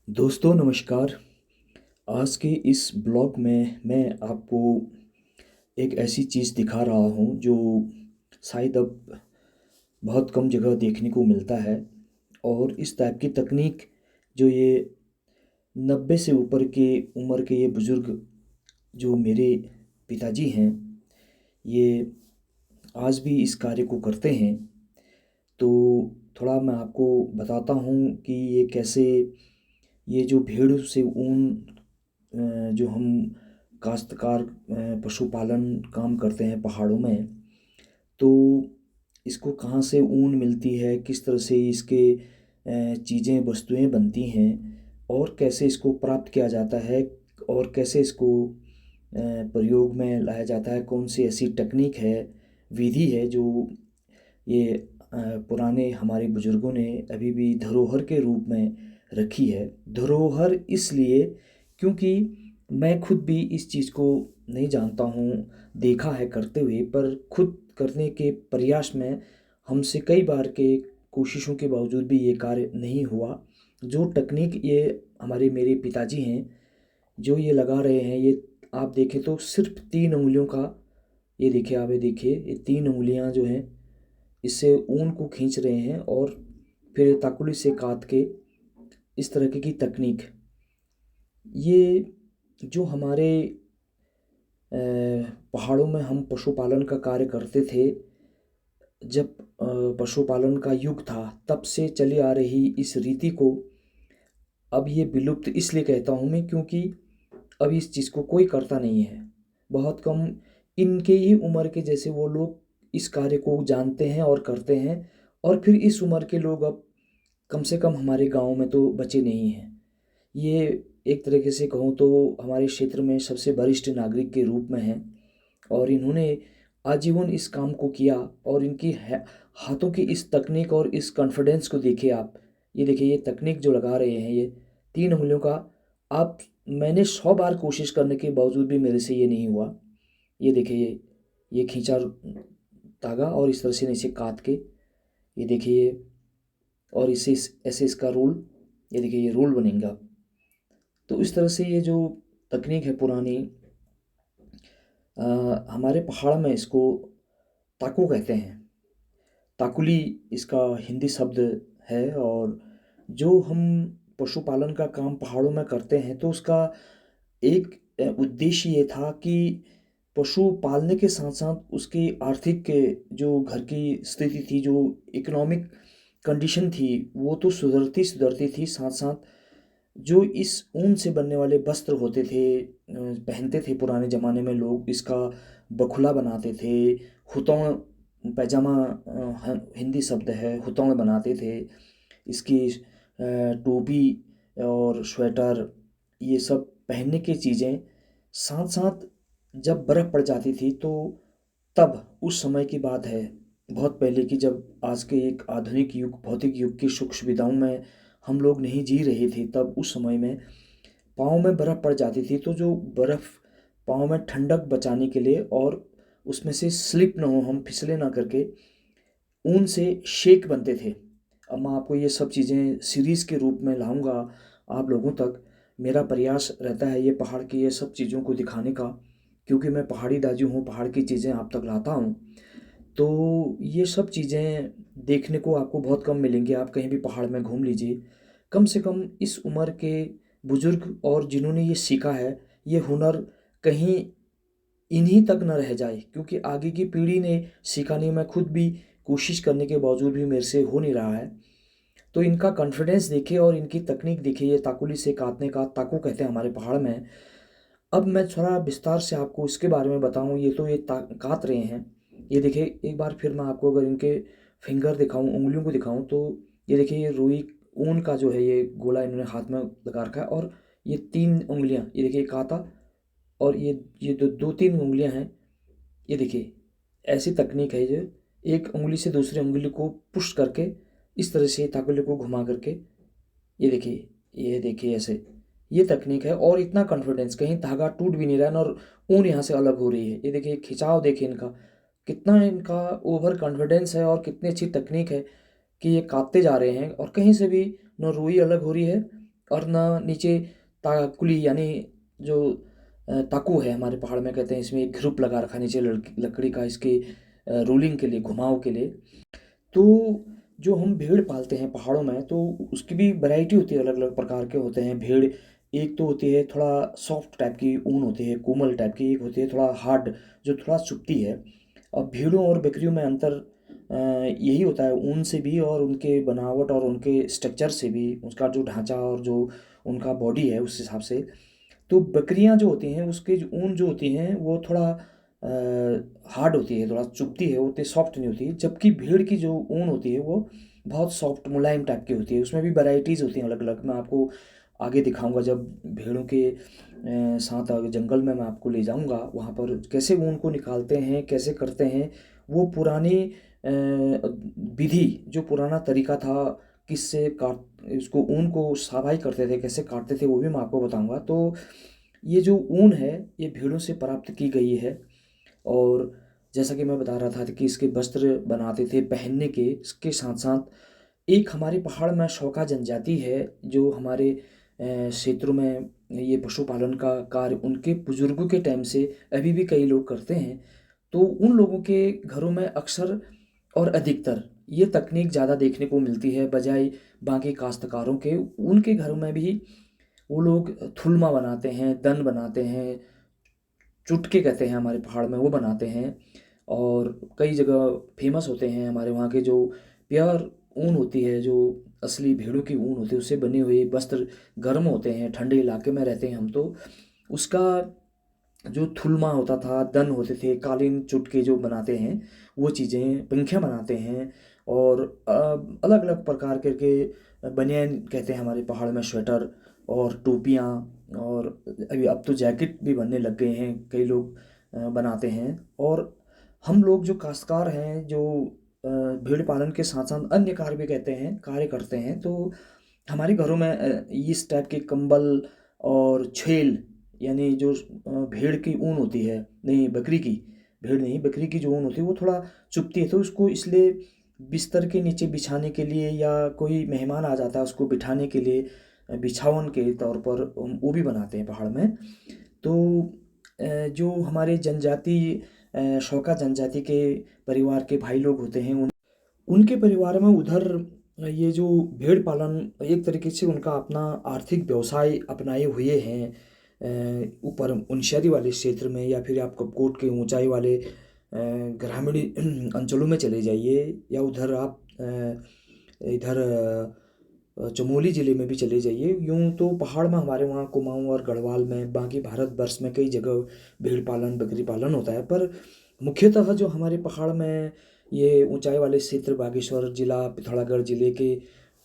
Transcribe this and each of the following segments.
दोस्तों नमस्कार। आज के इस ब्लॉग में मैं आपको एक ऐसी चीज़ दिखा रहा हूँ जो शायद अब बहुत कम जगह देखने को मिलता है। और इस टाइप की तकनीक जो ये 90 से ऊपर के उम्र के ये बुज़ुर्ग जो मेरे पिताजी हैं, ये आज भी इस कार्य को करते हैं। तो थोड़ा मैं आपको बताता हूँ कि ये कैसे ये जो भेड़ से ऊन जो हम काश्तकार पशुपालन काम करते हैं पहाड़ों में, तो इसको कहाँ से ऊन मिलती है, किस तरह से इसके चीज़ें वस्तुएं बनती हैं और कैसे इसको प्राप्त किया जाता है और कैसे इसको प्रयोग में लाया जाता है, कौन सी ऐसी टेक्निक है, विधि है जो ये पुराने हमारे बुजुर्गों ने अभी भी धरोहर के रूप में रखी है। धरोहर इसलिए क्योंकि मैं खुद भी इस चीज़ को नहीं जानता हूँ, देखा है करते हुए, पर खुद करने के प्रयास में हमसे कई बार के कोशिशों के बावजूद भी ये कार्य नहीं हुआ। जो तकनीक ये हमारे मेरे पिताजी हैं जो ये लगा रहे हैं, ये आप देखें तो सिर्फ 3 उंगलियों का, ये देखिए, आप ये देखिए, ये 3 उंगलियां जो हैं इससे ऊन को खींच रहे हैं और फिर ताकुली से काट के इस तरह की तकनीक, ये जो हमारे अ, पहाड़ों में हम पशुपालन का कार्य करते थे, जब पशुपालन का युग था तब से चली आ रही इस रीति को अब ये विलुप्त इसलिए कहता हूँ मैं क्योंकि अब इस चीज़ को कोई करता नहीं है। बहुत कम इनके ही उम्र के जैसे वो लोग इस कार्य को जानते हैं और करते हैं। और फिर इस उम्र के लोग अब कम से कम हमारे गांव में तो बचे नहीं हैं। ये एक तरीके से कहूँ तो हमारे क्षेत्र में सबसे वरिष्ठ नागरिक के रूप में हैं और इन्होंने आजीवन इस काम को किया। और इनकी हाथों की इस तकनीक और इस कॉन्फिडेंस को देखिए आप। ये देखिए, ये तकनीक जो लगा रहे हैं ये 3 उंगलियों का, आप, मैंने 100 बार कोशिश करने के बावजूद भी मेरे से ये नहीं हुआ। ये देखिए, ये खींचा धागा और इस तरह से इसे काट के, ये देखिए, और ऐसे इसका रोल, ये देखिए ये रोल बनेगा। तो इस तरह से ये जो तकनीक है पुरानी, अ, हमारे पहाड़ में इसको ताकू कहते हैं। ताकुली इसका हिंदी शब्द है। और जो हम पशुपालन का काम पहाड़ों में करते हैं तो उसका एक उद्देश्य ये था कि पशु पालने के साथ साथ उसकी आर्थिक जो घर की स्थिति थी, जो इकोनॉमिक कंडीशन थी, वो तो सुधरती सुधरती थी, साथ साथ जो इस ऊन से बनने वाले वस्त्र होते थे, पहनते थे पुराने ज़माने में लोग, इसका बखुला बनाते थे, हुतौड़, पैजामा, हिंदी शब्द है, हुतौड़ बनाते थे, इसकी टोपी और स्वेटर, ये सब पहनने की चीज़ें। साथ साथ जब बर्फ़ पड़ जाती थी तो तब उस समय की बात है, बहुत पहले की, जब आज के एक आधुनिक युग, भौतिक युग की सुख सुविधाओं में हम लोग नहीं जी रहे थे, तब उस समय में पाँव में बर्फ़ पड़ जाती थी तो जो बर्फ़ पाँव में ठंडक बचाने के लिए और उसमें से स्लिप ना हो, हम फिसले ना करके, ऊन से शेक बनते थे। अब मैं आपको ये सब चीज़ें सीरीज़ के रूप में लाऊंगा आप लोगों तक। मेरा प्रयास रहता है ये पहाड़ की ये सब चीज़ों को दिखाने का, क्योंकि मैं पहाड़ी दाजू हूँ, पहाड़ की चीज़ें आप तक लाता हूँ। तो ये सब चीज़ें देखने को आपको बहुत कम मिलेंगी। आप कहीं भी पहाड़ में घूम लीजिए, कम से कम इस उम्र के बुजुर्ग और जिन्होंने ये सीखा है, ये हुनर कहीं इन्हीं तक न रह जाए, क्योंकि आगे की पीढ़ी ने सीखा नहीं। मैं खुद भी कोशिश करने के बावजूद भी मेरे से हो नहीं रहा है। तो इनका कॉन्फिडेंस देखिए और इनकी तकनीक देखिए, ये ताकुली से काटने का, ताकू कहते हैं हमारे पहाड़ में। अब मैं थोड़ा विस्तार से आपको इसके बारे में बताऊं। ये तो ये काट रहे हैं, ये देखिए, एक बार फिर मैं आपको अगर इनके फिंगर दिखाऊं, उंगलियों को दिखाऊं, तो ये देखिए, ये रुई ऊन का जो है ये गोला इन्होंने हाथ में लगा रखा है। और ये 3 उंगलियां, ये देखिए काता, और ये दो तीन उंगलियां हैं, ये देखिए, ऐसी तकनीक है जो एक उंगली से दूसरी उंगली को पुश करके इस तरह से ताकुले को घुमा करके, ये देखिए, ये देखिए ऐसे, ये तकनीक है। और इतना कॉन्फिडेंस, कहीं धागा टूट भी नहीं रहा है और ऊन यहाँ से अलग हो रही है। ये देखिए खिंचाव, देखिए इनका, कितना इनका ओवर कॉन्फिडेंस है और कितनी अच्छी तकनीक है कि ये काटते जा रहे हैं और कहीं से भी न रुई अलग हो रही है और ना नीचे ताकुली यानी जो ताकू है हमारे पहाड़ में कहते हैं, इसमें एक ग्रुप लगा रखा है नीचे लकड़ी का, इसके रोलिंग के लिए, घुमाव के लिए। तो जो हम भेड़ पालते हैं पहाड़ों में, तो उसकी भी वैरायटी होती है, अलग अलग प्रकार के होते हैं भेड़। एक तो होती है थोड़ा सॉफ्ट टाइप की ऊन होती है, कोमल टाइप की। एक होती है थोड़ा हार्ड, जो थोड़ा चुभती है। अब भेड़ों और बकरियों में अंतर यही होता है, ऊन से भी और उनके बनावट और उनके स्ट्रक्चर से भी, उसका जो ढांचा और जो उनका बॉडी है उस हिसाब से। तो बकरियां जो होती हैं उसके जो ऊन जो होती हैं वो थोड़ा हार्ड होती है, थोड़ा चुभती है, वो उतनी सॉफ्ट नहीं होती। जबकि भेड़ की जो ऊन होती है वो बहुत सॉफ्ट मुलायम टाइप की होती है। उसमें भी वैरायटीज़ होती हैं अलग अलग। मैं आपको आगे दिखाऊंगा जब भेड़ों के साथ जंगल में मैं आपको ले जाऊंगा, वहाँ पर कैसे ऊन को निकालते हैं, कैसे करते हैं। वो पुरानी विधि, जो पुराना तरीका था, किससे काट इसको ऊन को साफाई करते थे, कैसे काटते थे, वो भी मैं आपको बताऊंगा। तो ये जो ऊन है ये भेड़ों से प्राप्त की गई है। और जैसा कि मैं बता रहा था कि इसके वस्त्र बनाते थे पहनने के, इसके साथ साथ एक हमारे पहाड़ में शौका जनजाति है, जो हमारे क्षेत्रों में ये पशुपालन का कार्य उनके बुजुर्गों के टाइम से अभी भी कई लोग करते हैं। तो उन लोगों के घरों में अक्सर और अधिकतर ये तकनीक ज़्यादा देखने को मिलती है, बजाय बाकी काश्तकारों के। उनके घरों में भी वो लोग थुलमा बनाते हैं, दन बनाते हैं, चुटके कहते हैं हमारे पहाड़ में, वो बनाते हैं। और कई जगह फेमस होते हैं हमारे वहाँ के, जो प्योर ऊन होती है, जो असली भेड़ों की ऊन होती है, उससे बने हुए वस्त्र गर्म होते हैं, ठंडे इलाके में रहते हैं हम। तो उसका जो थुलमा होता था, दन होते थे, कालीन चुटके जो बनाते हैं, वो चीज़ें, पंखियाँ बनाते हैं। और अलग अलग प्रकार के बनियान कहते हैं हमारे पहाड़ में, स्वेटर और टोपियाँ। और अभी अब तो जैकेट भी बनने लग गए हैं, कई लोग बनाते हैं। और हम लोग जो काश्तकार हैं, जो भेड़ पालन के साथ साथ अन्य कार्य भी कहते हैं, कार्य करते हैं, तो हमारे घरों में इस टाइप के कंबल और छेल, यानी जो भेड़ की ऊन होती है, नहीं बकरी की, भेड़ नहीं बकरी की जो ऊन होती है वो थोड़ा चुभती है, तो उसको इसलिए बिस्तर के नीचे बिछाने के लिए, या कोई मेहमान आ जाता है उसको बिठाने के लिए बिछावन के तौर पर वो भी बनाते हैं पहाड़ में। तो जो हमारे जनजाति शौका जनजाति के परिवार के भाई लोग होते हैं, उनके परिवार में उधर ये जो भेड़ पालन एक तरीके से उनका अपना आर्थिक व्यवसाय अपनाए हुए हैं। ऊपर उनशहरी वाले क्षेत्र में, या फिर आप कपकोट के ऊंचाई वाले ग्रामीण अंचलों में चले जाइए, या उधर आप इधर चमोली ज़िले में भी चले जाइए। यूं तो पहाड़ में हमारे वहाँ कुमाऊं और गढ़वाल में, बाकी भारतवर्ष में कई जगह भेड़ पालन बकरी पालन होता है। पर मुख्यतः जो हमारे पहाड़ में ये ऊंचाई वाले क्षेत्र, बागेश्वर जिला, पिथौरागढ़ जिले के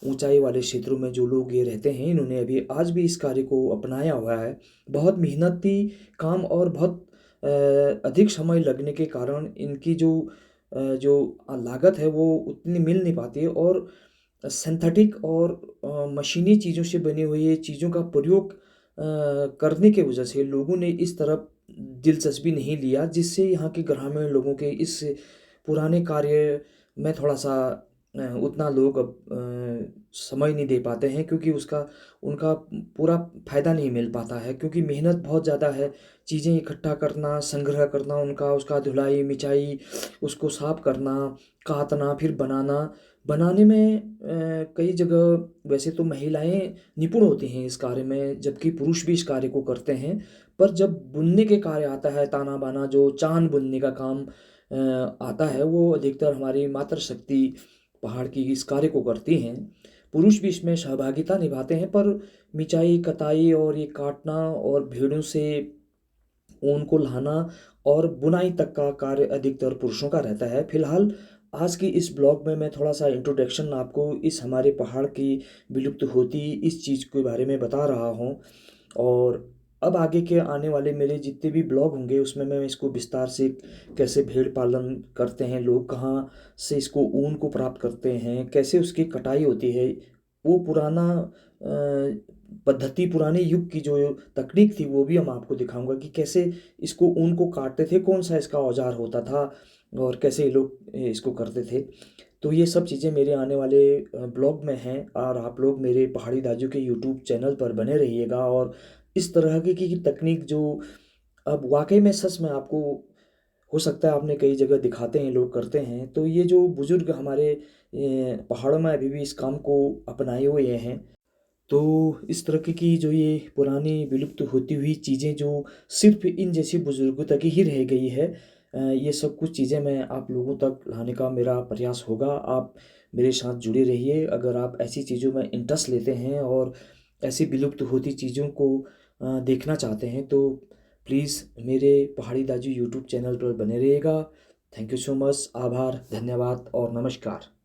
ऊंचाई वाले क्षेत्रों में जो लोग ये रहते हैं, इन्होंने अभी आज भी इस कार्य को अपनाया हुआ है। बहुत मेहनती काम और बहुत अधिक समय लगने के कारण इनकी जो लागत है वो उतनी मिल नहीं पाती है। और सिंथेटिक और मशीनी चीज़ों से बनी हुई ये चीज़ों का प्रयोग करने की वजह से लोगों ने इस तरफ दिलचस्पी नहीं लिया, जिससे यहाँ के ग्रामीण लोगों के इस पुराने कार्य में थोड़ा सा उतना लोग अब समय नहीं दे पाते हैं, क्योंकि उसका उनका पूरा फायदा नहीं मिल पाता है, क्योंकि मेहनत बहुत ज़्यादा है। चीज़ें इकट्ठा करना, संग्रह करना उनका, उसका धुलाई मिचाई, उसको साफ करना, काटना, फिर बनाना। बनाने में कई जगह वैसे तो महिलाएं निपुण होती हैं इस कार्य में, जबकि पुरुष भी इस कार्य को करते हैं। पर जब बुनने के कार्य आता है, ताना बाना, जो चांद बुनने का काम आता है, वो अधिकतर हमारी मातृशक्ति पहाड़ की इस कार्य को करती हैं। पुरुष भी इसमें सहभागिता निभाते हैं, पर मिचाई, कताई और ये काटना और भेड़ों से ऊन को लाना और बुनाई तक का कार्य अधिकतर पुरुषों का रहता है। फिलहाल आज की इस ब्लॉग में मैं थोड़ा सा इंट्रोडक्शन आपको इस हमारे पहाड़ की विलुप्त होती इस चीज़ के बारे में बता रहा हूँ। और अब आगे के आने वाले मेरे जितने भी ब्लॉग होंगे उसमें मैं इसको विस्तार से, कैसे भेड़ पालन करते हैं लोग, कहाँ से इसको ऊन को प्राप्त करते हैं, कैसे उसकी कटाई होती है, वो पुराना पद्धति, पुराने युग की जो तकनीक थी, वो भी हम आपको दिखाऊंगा कि कैसे इसको ऊन को काटते थे, कौन सा इसका औजार होता था, और कैसे ये लोग इसको करते थे। तो ये सब चीज़ें मेरे आने वाले ब्लॉग में हैं, और आप लोग मेरे पहाड़ी दाजू के यूट्यूब चैनल पर बने रहिएगा। और इस तरह की तकनीक जो अब वाकई में सच में आपको हो सकता है आपने कई जगह दिखाते हैं, लोग करते हैं, तो ये जो बुजुर्ग हमारे पहाड़ों में अभी भी इस काम को अपनाए हुए हैं। तो इस तरह की जो ये पुरानी विलुप्त होती हुई चीज़ें जो सिर्फ इन जैसी बुजुर्गों तक ही रह गई है, ये सब कुछ चीज़ें मैं आप लोगों तक लाने का मेरा प्रयास होगा। आप मेरे साथ जुड़े रहिए। अगर आप ऐसी चीज़ों में इंटरेस्ट लेते हैं और ऐसी विलुप्त होती चीज़ों को देखना चाहते हैं, तो प्लीज़ मेरे पहाड़ी दाजू यूट्यूब चैनल पर बने रहिएगा। Thank you so much. आभार, धन्यवाद और नमस्कार।